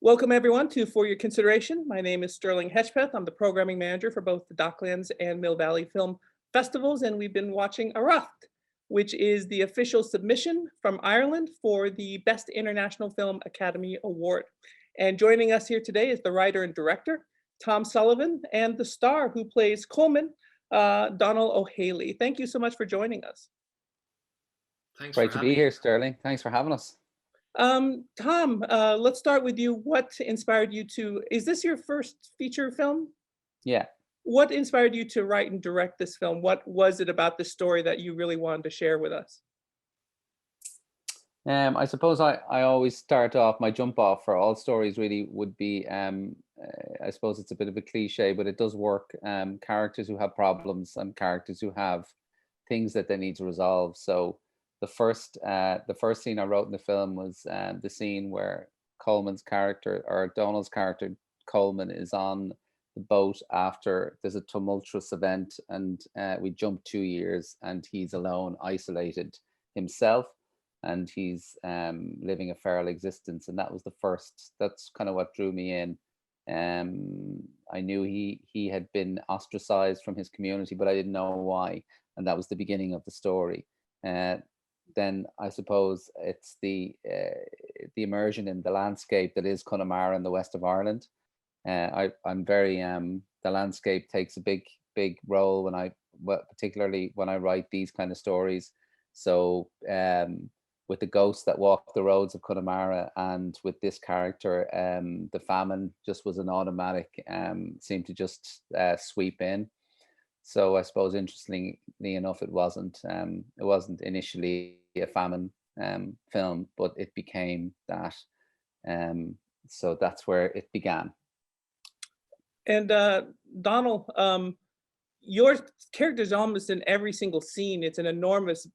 Welcome everyone to For Your Consideration. My name is Sterling Hedgpeth. I'm the programming manager for both the DocLands and Mill Valley Film Festivals, and we've been watching Arracht, which is the official submission from Ireland for the Best International Film Academy Award. And joining us here today is the writer and director, Tom Sullivan, and the star who plays Coleman, Dónall O'Héalai. Thank you so much for joining us. Thanks Great for to be here, Sterling. Thanks for having us. Tom, let's start with you. What inspired you to, is this your first feature film? Yeah. What inspired you to write and direct this film? What was it about the story that you really wanted to share with us? I suppose I always start off, my jump off for all stories really would be, I suppose it's a bit of a cliche, but it does work. Characters who have problems and characters who have things that they need to resolve. So the first scene I wrote in the film was the scene where Coleman's character, or Dónall's character, Coleman, is on the boat after there's a tumultuous event, and we jump 2 years and he's alone, isolated himself, and he's living a feral existence. And that was that's kind of what drew me in. I knew he had been ostracized from his community, but I didn't know why, and that was the beginning of the story. Then I suppose it's the immersion in the landscape that is Connemara in the west of Ireland. I'm very the landscape takes a big role particularly when I write these kind of stories. So with the ghosts that walk the roads of Connemara, and with this character, the famine just was an automatic, seemed to just sweep in. So I suppose, interestingly enough, it wasn't initially a famine film, but it became that. So that's where it began. And Dónall, your character is almost in every single scene. It's an enormously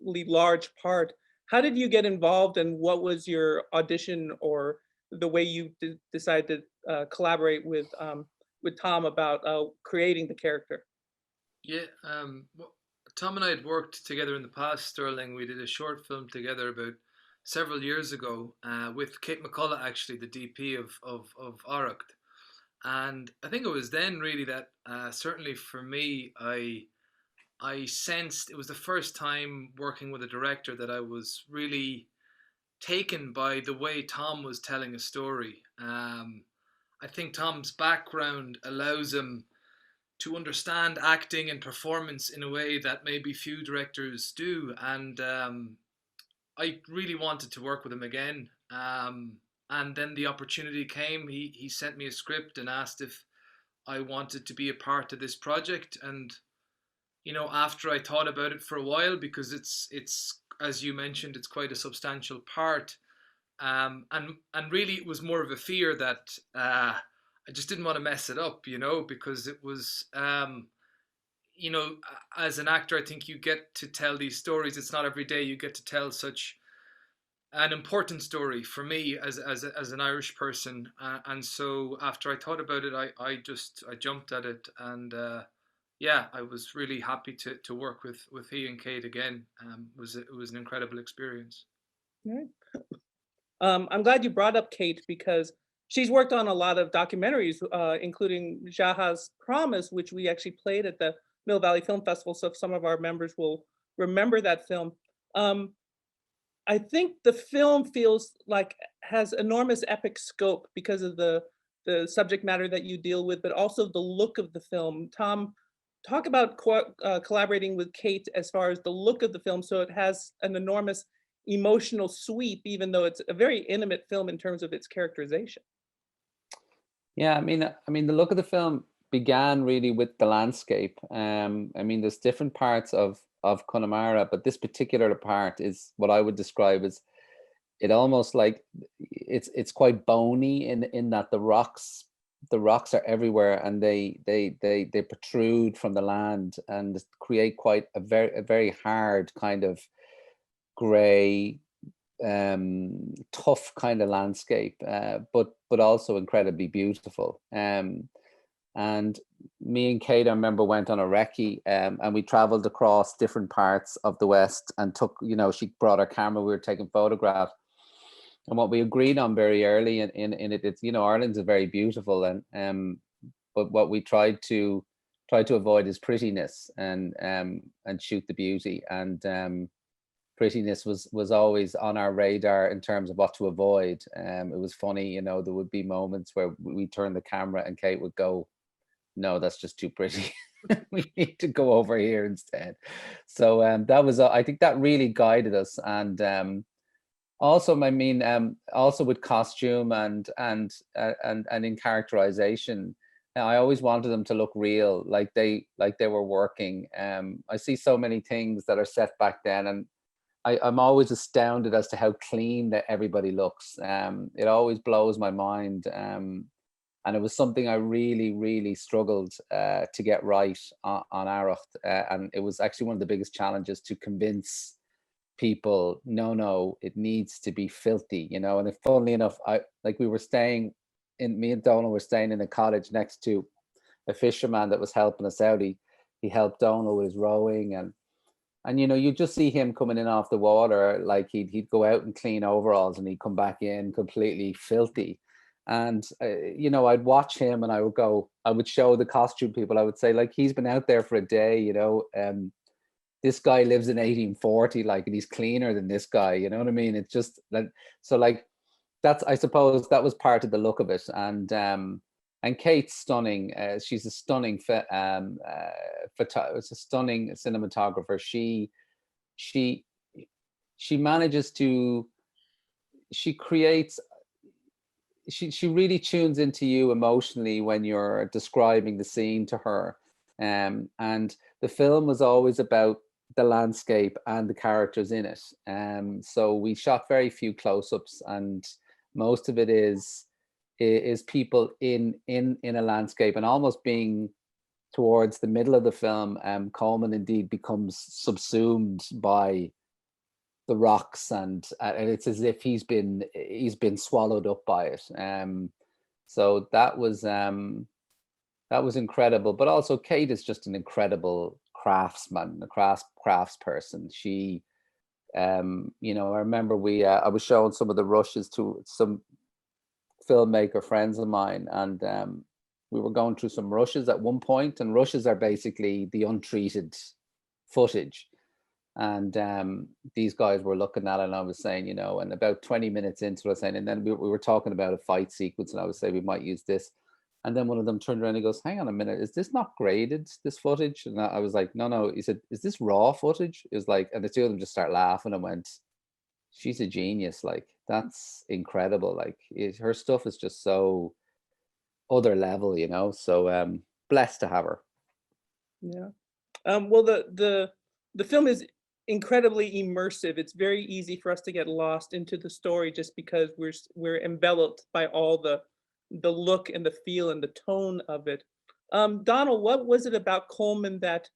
large part. How did you get involved, and what was your audition or the way you decided to collaborate with Tom about creating the character? Yeah, Tom and I had worked together in the past, Sterling. We did a short film together about several years ago with Kate McCullough, actually, the DP of Arracht. And I think it was then really that certainly for me, I sensed it was the first time working with a director that I was really taken by the way Tom was telling a story. I think Tom's background allows him to understand acting and performance in a way that maybe few directors do. And I really wanted to work with him again. And then the opportunity came. He sent me a script and asked if I wanted to be a part of this project. And after I thought about it for a while, because it's as you mentioned, it's quite a substantial part. And really it was more of a fear that I just didn't want to mess it up, because it was, as an actor, I think you get to tell these stories. It's not every day you get to tell such an important story for me as an Irish person. And so after I thought about it, I jumped at it. And I was really happy to work with he and Kate again. It was an incredible experience. Right. I'm glad you brought up Kate, because she's worked on a lot of documentaries, including Jaha's Promise, which we actually played at the Mill Valley Film Festival. So some of our members will remember that film. I think the film feels like has enormous epic scope because of the subject matter that you deal with, but also the look of the film. Tom, talk about collaborating with Kate as far as the look of the film. So it has an enormous emotional sweep, even though it's a very intimate film in terms of its characterization. Yeah, I mean, the look of the film began really with the landscape. There's different parts of Connemara, but this particular part is what I would describe as, it almost like it's quite bony in that the rocks are everywhere, and they protrude from the land and create quite a very hard kind of gray, tough kind of landscape, but also incredibly beautiful. And me and Kate, I remember, went on a recce, and we traveled across different parts of the West and took, she brought her camera, we were taking photographs. And what we agreed on very early in it, it's, Ireland's a very beautiful, but what we tried to avoid is prettiness, and shoot the beauty. And prettiness was always on our radar in terms of what to avoid. It was funny, there would be moments where we turn the camera and Kate would go, "No, that's just too pretty. We need to go over here instead." So that was, I think that really guided us. And also, I mean, also with costume and in characterization, I always wanted them to look real, like they were working. I see so many things that are set back then, and I'm always astounded as to how clean that everybody looks. It always blows my mind. And it was something I really, really struggled to get right on Arracht. And it was actually one of the biggest challenges to convince people, no, it needs to be filthy, And if, funnily enough, me and Dónall were staying in a cottage next to a fisherman that was helping us out. He helped Dónall with his rowing, and you just see him coming in off the water, like he'd go out and clean overalls and he'd come back in completely filthy. And I'd watch him and I would show the costume people, I would say, like, he's been out there for a day, this guy lives in 1840, like, and he's cleaner than this guy, you know what I mean? It's just like, so, like, I suppose that was part of the look of it. And Kate's stunning. She's a stunning it's a stunning cinematographer. She manages to, she creates, she really tunes into you emotionally when you're describing the scene to her. And the film was always about the landscape and the characters in it. So we shot very few close-ups, and most of it is people in a landscape, and almost being towards the middle of the film, Coleman indeed becomes subsumed by the rocks, and it's as if he's been swallowed up by it. So that was incredible. But also, Kate is just an incredible craftsman, a craftsperson. She, I remember I was showing some of the rushes to some filmmaker friends of mine, and we were going through some rushes at one point, and rushes are basically the untreated footage. And these guys were looking at it, and I was saying, and about 20 minutes into it, I was saying, and then we were talking about a fight sequence, and I would say we might use this. And then one of them turned around and goes, "Hang on a minute, is this not graded, this footage?" And I was like, no. He said, "Is this raw footage?" It was like, and the two of them just start laughing and went, "She's a genius. Like, that's incredible. Like, her stuff is just so other level, So blessed to have her." Yeah. Well, the film is incredibly immersive. It's very easy for us to get lost into the story just because we're enveloped by all the look and the feel and the tone of it. Dónall, what was it about Coleman that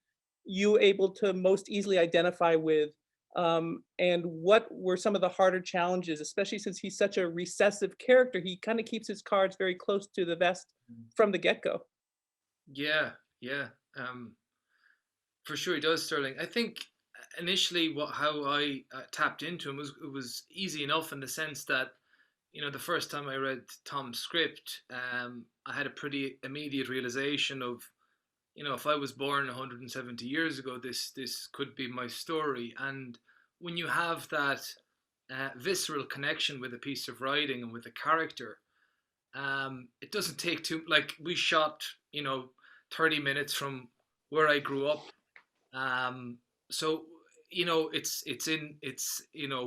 you were able to most easily identify with? And what were some of the harder challenges, especially since he's such a recessive character? He kind of keeps his cards very close to the vest from the get-go. Yeah, yeah. For sure he does, Sterling. I think initially how I tapped into him was, it was easy enough in the sense that, the first time I read Tom's script, I had a pretty immediate realization of, if I was born 170 years ago, this could be my story. And when you have that visceral connection with a piece of writing and with a character, it doesn't take too, like, we shot 30 minutes from where I grew up. So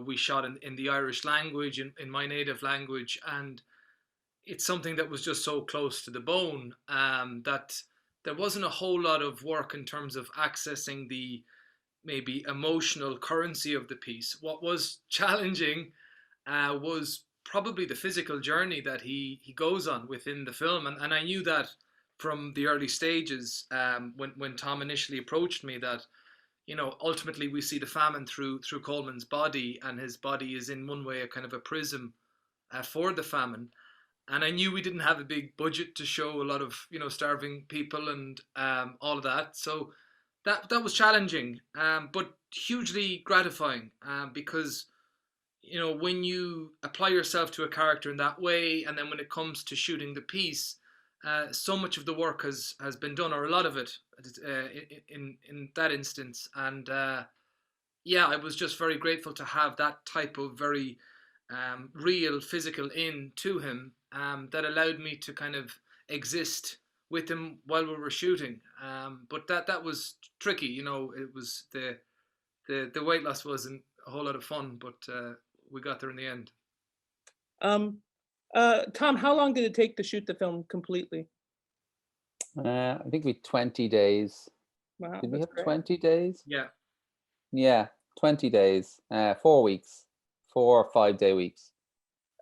we shot in the Irish language, in my native language, and it's something that was just so close to the bone, that there wasn't a whole lot of work in terms of accessing the maybe emotional currency of the piece. What was challenging was probably the physical journey that he goes on within the film, and I knew that from the early stages, when Tom initially approached me, that ultimately we see the famine through Coleman's body, and his body is in one way a kind of a prism for the famine. And I knew we didn't have a big budget to show a lot of starving people and all of that, so that was challenging, but hugely gratifying, because you know, when you apply yourself to a character in that way, and then when it comes to shooting the piece, so much of the work has been done, or a lot of it, in that instance. And yeah, I was just very grateful to have that type of very real physical in to him, that allowed me to kind of exist with him while we were shooting. But that was tricky, you know. It was the weight loss wasn't a whole lot of fun, but we got there in the end. Um, Tom, how long did it take to shoot the film completely? I think we 20 days. Wow, Did we that's have great. 20 days? Yeah. Yeah, 20 days, 4 weeks, 4 or 5 day weeks.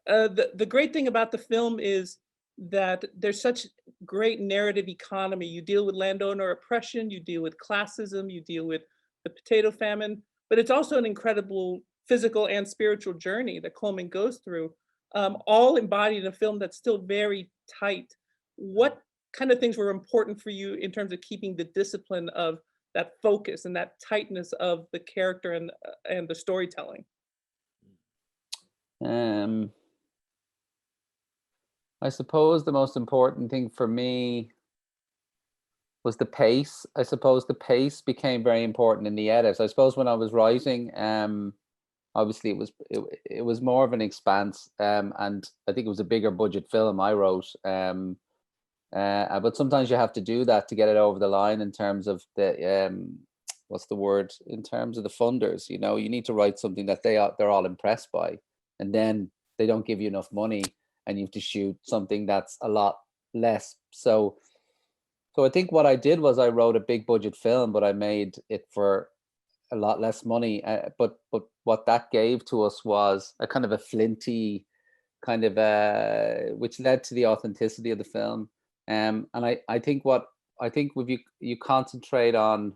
The great thing about the film is that there's such great narrative economy. You deal with landowner oppression, you deal with classism, you deal with the potato famine, but it's also an incredible physical and spiritual journey that Coleman goes through, all embodied in a film that's still very tight. What kind of things were important for you in terms of keeping the discipline of that focus and that tightness of the character and the storytelling? Um, I suppose the most important thing for me was the pace. I suppose the pace became very important in the edit. I suppose when I was writing, obviously it was more of an expanse, and I think it was a bigger budget film I wrote. But sometimes you have to do that to get it over the line in terms of the what's the word, in terms of the funders. You know, you need to write something that they're all impressed by, and then they don't give you enough money, and you have to shoot something that's a lot less. So I think what I did was I wrote a big budget film, but I made it for a lot less money. But what that gave to us was a kind of a flinty kind of which led to the authenticity of the film. And I think what I think if you concentrate on,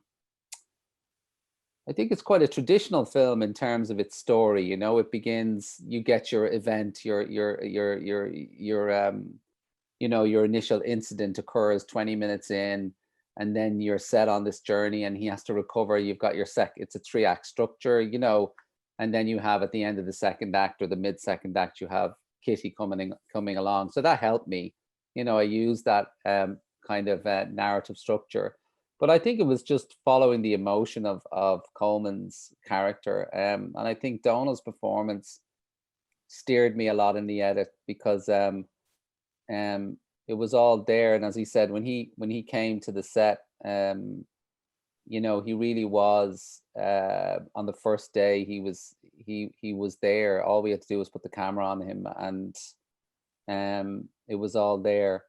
I think it's quite a traditional film in terms of its story. You know, it begins, you get your event, your you know, your initial incident occurs 20 minutes in, and then you're set on this journey and he has to recover. You've got your it's a 3 act structure, you know, and then you have at the end of the second act or the mid second act, you have Kitty coming along. So that helped me. You know, I used that kind of narrative structure. But I think it was just following the emotion of Coleman's character. And I think Dónall's performance steered me a lot in the edit because it was all there. And as he said, when he came to the set, you know, he really was on the first day. He was there. All we had to do was put the camera on him, and it was all there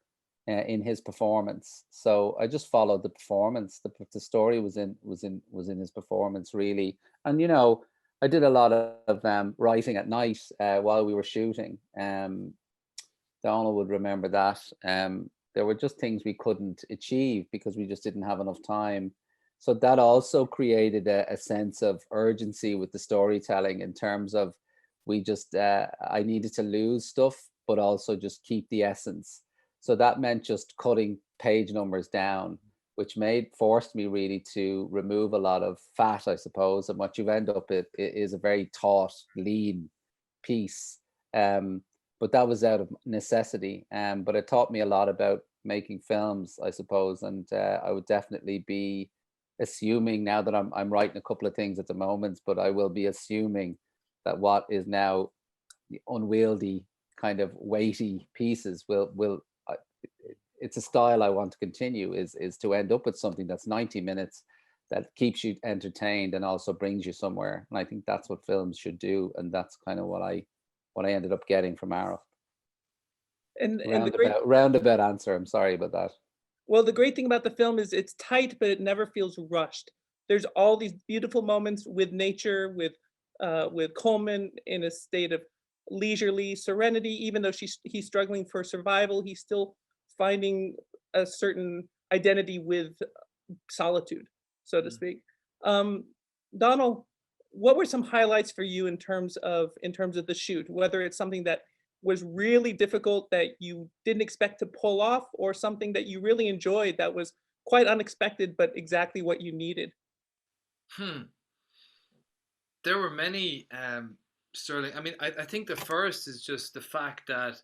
in his performance. So I just followed the performance. The story was in his performance, really. And you know, I did a lot of writing at night while we were shooting. Dónall would remember that. There were just things we couldn't achieve because we just didn't have enough time. So that also created a sense of urgency with the storytelling in terms of we just, I needed to lose stuff, but also just keep the essence. So that meant just cutting page numbers down, which forced me really to remove a lot of fat, I suppose. And what you end up it is a very taut, lean piece. But that was out of necessity. But it taught me a lot about making films, I suppose. And I would definitely be assuming now that I'm writing a couple of things at the moment, but I will be assuming that what is now the unwieldy kind of weighty pieces will it's a style I want to continue, is to end up with something that's 90 minutes that keeps you entertained and also brings you somewhere. And I think that's what films should do. And that's kind of what I ended up getting from Arracht. And the great Roundabout answer. I'm sorry about that. Well, the great thing about the film is it's tight, but it never feels rushed. There's all these beautiful moments with nature, with Coleman in a state of leisurely serenity. Even though he's struggling for survival, he's still finding a certain identity with solitude, so to speak. Dónall, what were some highlights for you in terms of the shoot? Whether it's something that was really difficult that you didn't expect to pull off, or something that you really enjoyed that was quite unexpected but exactly what you needed? There were many Sterling. I mean, I think the first is just the fact that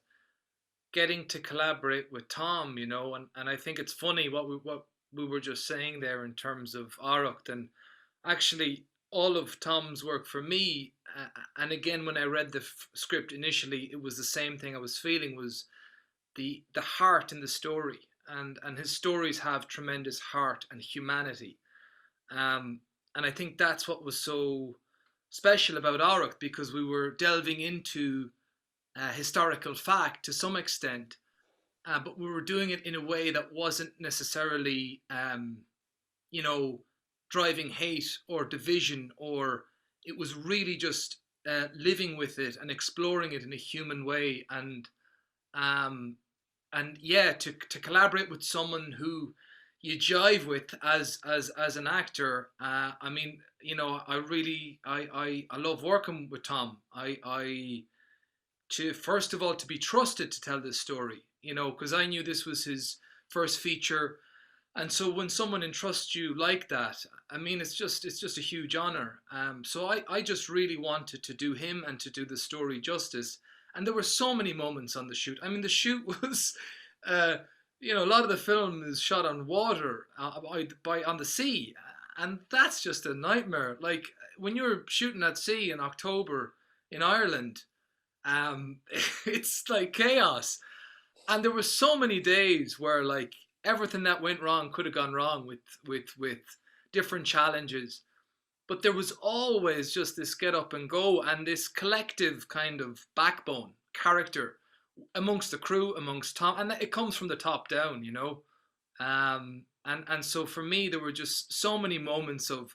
getting to collaborate with Tom, and I think it's funny what we were just saying there in terms of Arracht, and actually all of Tom's work for me, and again when I read the script initially, it was the same thing I was feeling, was the heart in the story, and his stories have tremendous heart and humanity, and I think that's what was so special about Arracht, because we were delving into historical fact to some extent, but we were doing it in a way that wasn't necessarily, you know, driving hate or division, or it was really just living with it and exploring it in a human way, um, and yeah, to collaborate with someone who you jive with as an actor. I mean, I really I love working with Tom. I to first of all to be trusted to tell this story, because I knew this was his first feature, and so when someone entrusts you like that, I mean, it's just a huge honor. So I just really wanted to do him and to do the story justice, and there were so many moments on the shoot. I mean, the shoot was, uh, a lot of the film is shot on water, on the sea, and that's just a nightmare. Like when you're shooting at sea in October in Ireland, um, it's like chaos. And there were so many days where like everything that went wrong could have gone wrong with different challenges. But there was always just this get up and go and this collective kind of backbone character amongst the crew, amongst Tom, and it comes from the top down. And so for me, there were just so many moments of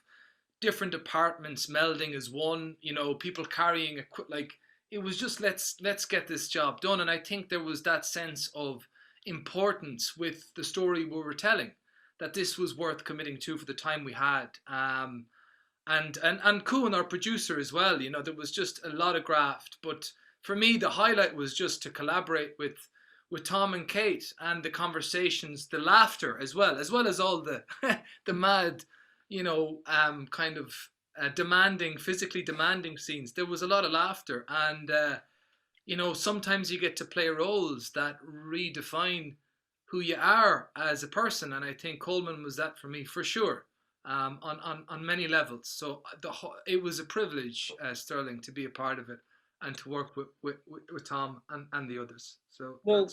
different departments melding as one, people carrying like it was just let's get this job done. And I think there was that sense of importance with the story we were telling, that this was worth committing to for the time we had. And Kuhn, our producer as well, there was just a lot of graft. But for me, the highlight was just to collaborate with Tom and Kate, and the conversations, the laughter as well as all the the mad, kind of physically demanding scenes. There was a lot of laughter, and sometimes you get to play roles that redefine who you are as a person, and I think Coleman was that for me for sure, on many levels. So it was a privilege, Sterling, to be a part of it and to work with Tom and the others. So Well,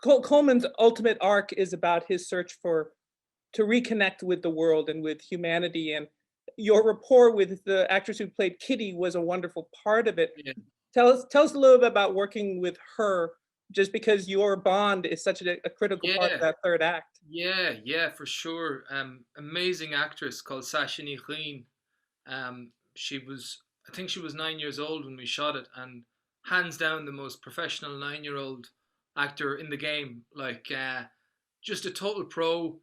Coleman's ultimate arc is about his search to reconnect with the world and with humanity, and your rapport with the actress who played Kitty was a wonderful part of it. yeah. Tell us a little bit about working with her, just because your bond is such a critical part of that third act. Yeah, for sure. Amazing actress called Sashini Khin. I think she was 9 years old when we shot it, and hands down the most professional 9-year-old actor in the game. Like, just a total pro,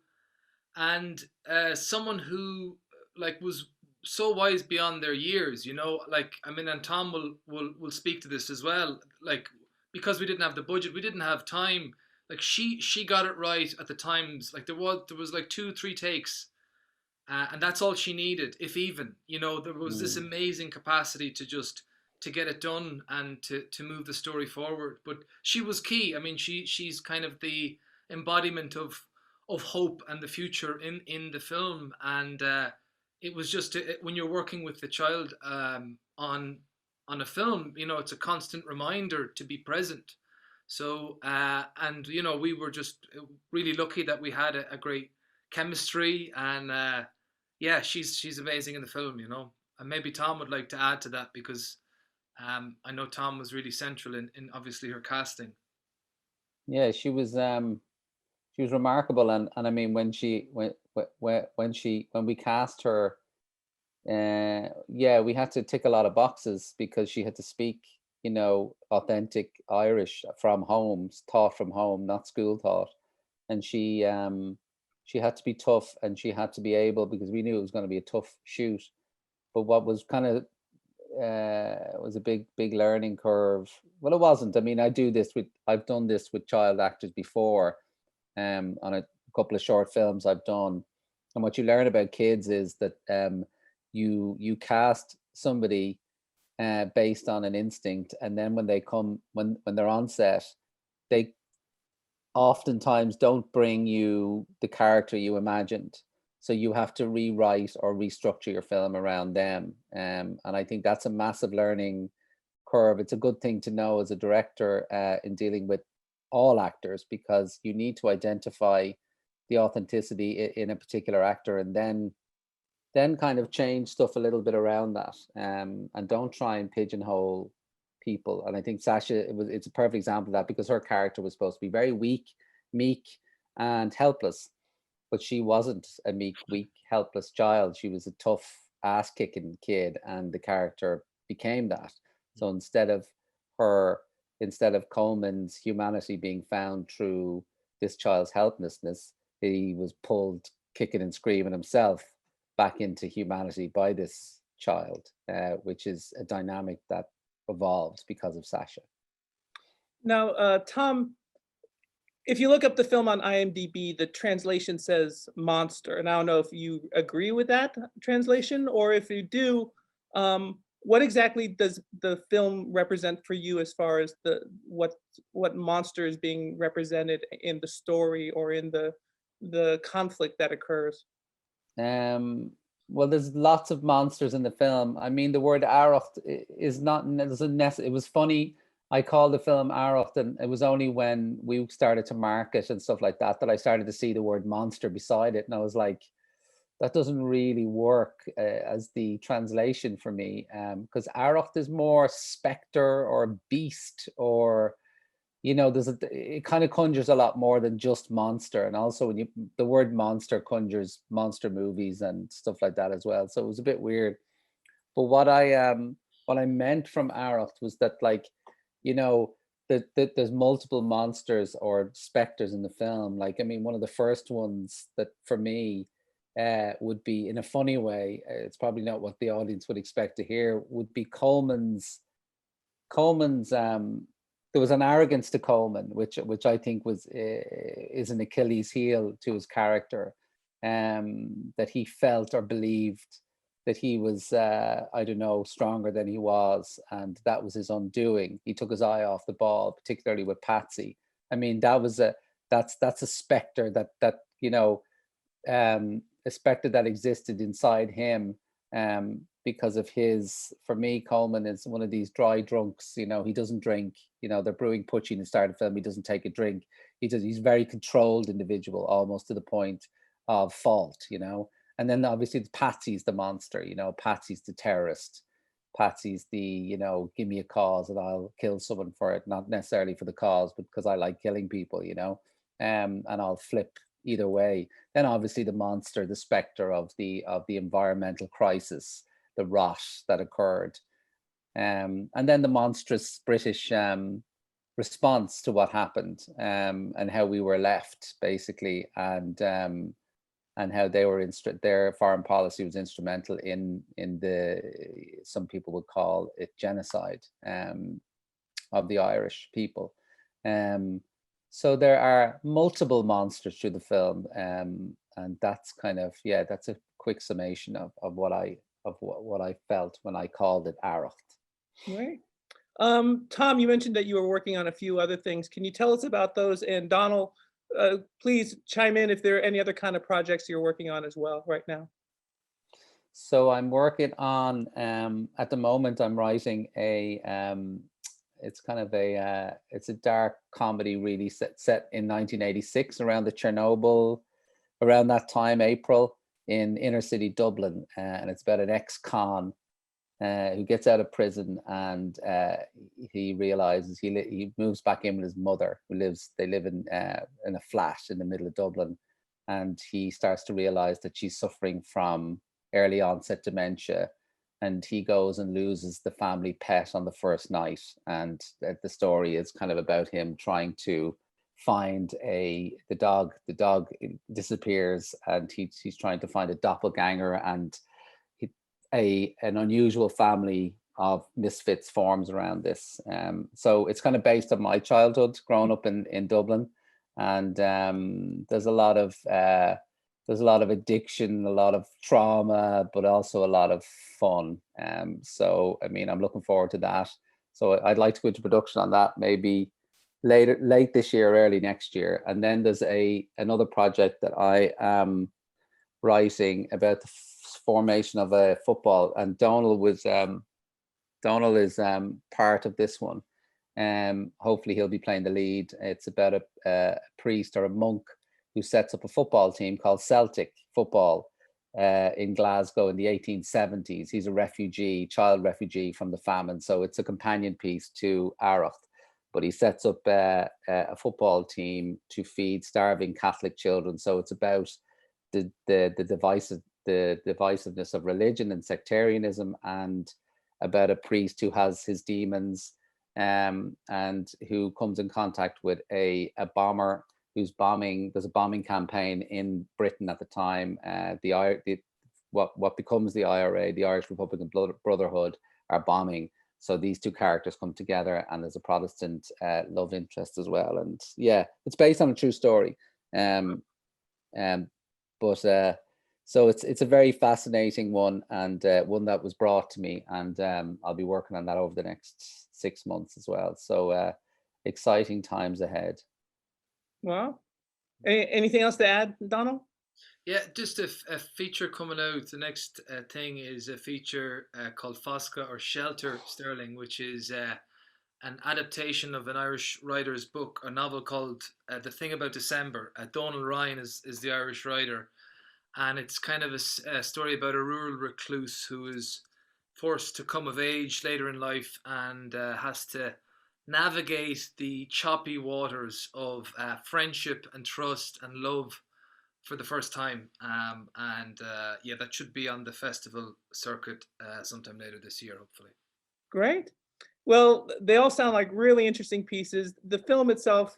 and someone who like was so wise beyond their years. Like, I mean, and Tom will speak to this as well. Like, because we didn't have the budget, we didn't have time. Like she got it right at the times. Like there was like 2-3 takes, and that's all she needed, if even. There was this amazing capacity to get it done and to move the story forward. But she was key. I mean, she's kind of the embodiment of hope and the future in the film. And it was just when you're working with the child, on a film, it's a constant reminder to be present. So and we were just really lucky that we had a great chemistry, and yeah, she's amazing in the film. And maybe Tom would like to add to that, because I know Tom was really central in obviously her casting. Yeah, she was remarkable, and I mean when we cast her, yeah, we had to tick a lot of boxes because she had to speak, authentic Irish from home, taught from home, not school taught. And she had to be tough, and she had to be able, because we knew it was going to be a tough shoot. But what was kind of was a big learning curve. Well, it wasn't. I mean, I've done this with child actors before, on a couple of short films I've done. And what you learn about kids is that you cast somebody, based on an instinct, and then when they're on set, they oftentimes don't bring you the character you imagined, so you have to rewrite or restructure your film around them, and I think that's a massive learning curve. It's a good thing to know as a director in dealing with all actors, because you need to identify the authenticity in a particular actor, and then kind of change stuff a little bit around that, and don't try and pigeonhole people. And I think Sasha, it's a perfect example of that, because her character was supposed to be very weak, meek, and helpless, but she wasn't a meek, weak, helpless child. She was a tough, ass-kicking kid, and the character became that. So instead of Coleman's humanity being found through this child's helplessness, he was pulled kicking and screaming himself back into humanity by this child, which is a dynamic that evolved because of Sasha. Now, Tom, if you look up the film on IMDb, the translation says monster, and I don't know if you agree with that translation, or if you do, what exactly does the film represent for you as far as what monster is being represented in the story or in the conflict that occurs? Well, there's lots of monsters in the film. I mean, the word Arracht is not necessary. It was funny. I called the film Arracht, and it was only when we started to market and stuff like that I started to see the word monster beside it, and I was like, that doesn't really work as the translation for me, because Arracht is more specter or beast, or it kind of conjures a lot more than just monster. And also the word monster conjures monster movies and stuff like that as well, so it was a bit weird. But what I meant from Arracht was that, like, that there's multiple monsters or specters in the film. Like, I mean, one of the first ones that for me would be, in a funny way, it's probably not what the audience would expect to hear, would be Coleman's there was an arrogance to Coleman, which I think is an Achilles heel to his character, that he felt or believed that he was I don't know, stronger than he was, and that was his undoing. He took his eye off the ball, particularly with Patsy. I mean, that's a specter that a specter that existed inside him, because of for me, Coleman is one of these dry drunks. He doesn't drink. They're brewing Pucci in the start of the film. He doesn't take a drink. He's a very controlled individual, almost to the point of fault. And then obviously Patsy's the monster. Patsy's the terrorist. Patsy's the give me a cause and I'll kill someone for it, not necessarily for the cause, but because I like killing people. And I'll flip either way. Then obviously the monster, the specter of the environmental crisis, the rot that occurred, and then the monstrous British response to what happened, and how we were left, basically, and how their foreign policy was instrumental in some people would call it genocide of the Irish people. So there are multiple monsters through the film, and that's kind of, that's a quick summation of what I felt when I called it Arracht. Right. Tom, you mentioned that you were working on a few other things. Can you tell us about those? And Dónall, please chime in if there are any other kind of projects you're working on as well right now. So I'm working on, at the moment, I'm writing it's kind of it's a dark comedy, really, set in 1986, around the Chernobyl, around that time, April, in inner city Dublin, and it's about an ex-con who gets out of prison, and he realizes he moves back in with his mother, they live in a flat in the middle of Dublin, and he starts to realize that she's suffering from early onset dementia, and he goes and loses the family pet on the first night, and the story is kind of about him trying to find the dog disappears, and he's trying to find a doppelganger, and an unusual family of misfits forms around this. So it's kind of based on my childhood growing up in Dublin, and there's a lot of there's a lot of addiction, a lot of trauma, but also a lot of fun. So I mean, I'm looking forward to that. So I'd like to go into production on that maybe late this year, early next year. And then there's another project that I am writing about the formation of a football, and Dónall is part of this one. Hopefully he'll be playing the lead. It's about a priest or a monk who sets up a football team called Celtic Football in Glasgow in the 1870s. He's a child refugee from the famine. So it's a companion piece to Arracht. But he sets up a football team to feed starving Catholic children. So it's about the divisiveness of religion and sectarianism, and about a priest who has his demons, and who comes in contact with a bomber who's bombing. There's a bombing campaign in Britain at the time. What becomes the IRA, the Irish Republican Brotherhood, are bombing. So these two characters come together, and there's a Protestant love interest as well. And yeah, it's based on a true story. So it's a very fascinating one, and one that was brought to me, and I'll be working on that over the next 6 months as well. So exciting times ahead. Wow. Anything else to add, Dónall? Yeah, just a feature coming out. The next thing is a feature called Fosca or Shelter Sterling, which is an adaptation of an Irish writer's book, a novel called The Thing About December. Dónall Ryan is the Irish writer, and it's kind of a story about a rural recluse who is forced to come of age later in life, and has to navigate the choppy waters of friendship and trust and love for the first time. Yeah, that should be on the festival circuit sometime later this year, hopefully. Great. Well, they all sound like really interesting pieces. The film itself,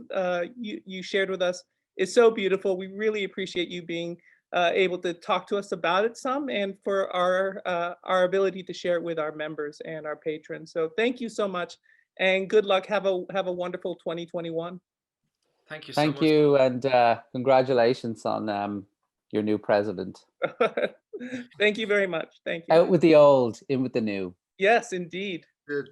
you shared with us, is so beautiful. We really appreciate you being able to talk to us about it some, and for our ability to share it with our members and our patrons. So thank you so much, and good luck. Have a wonderful 2021. Thank you so much. Thank you, and congratulations on your new president. Thank you very much. Thank you. Out with the old, in with the new. Yes, indeed. Good.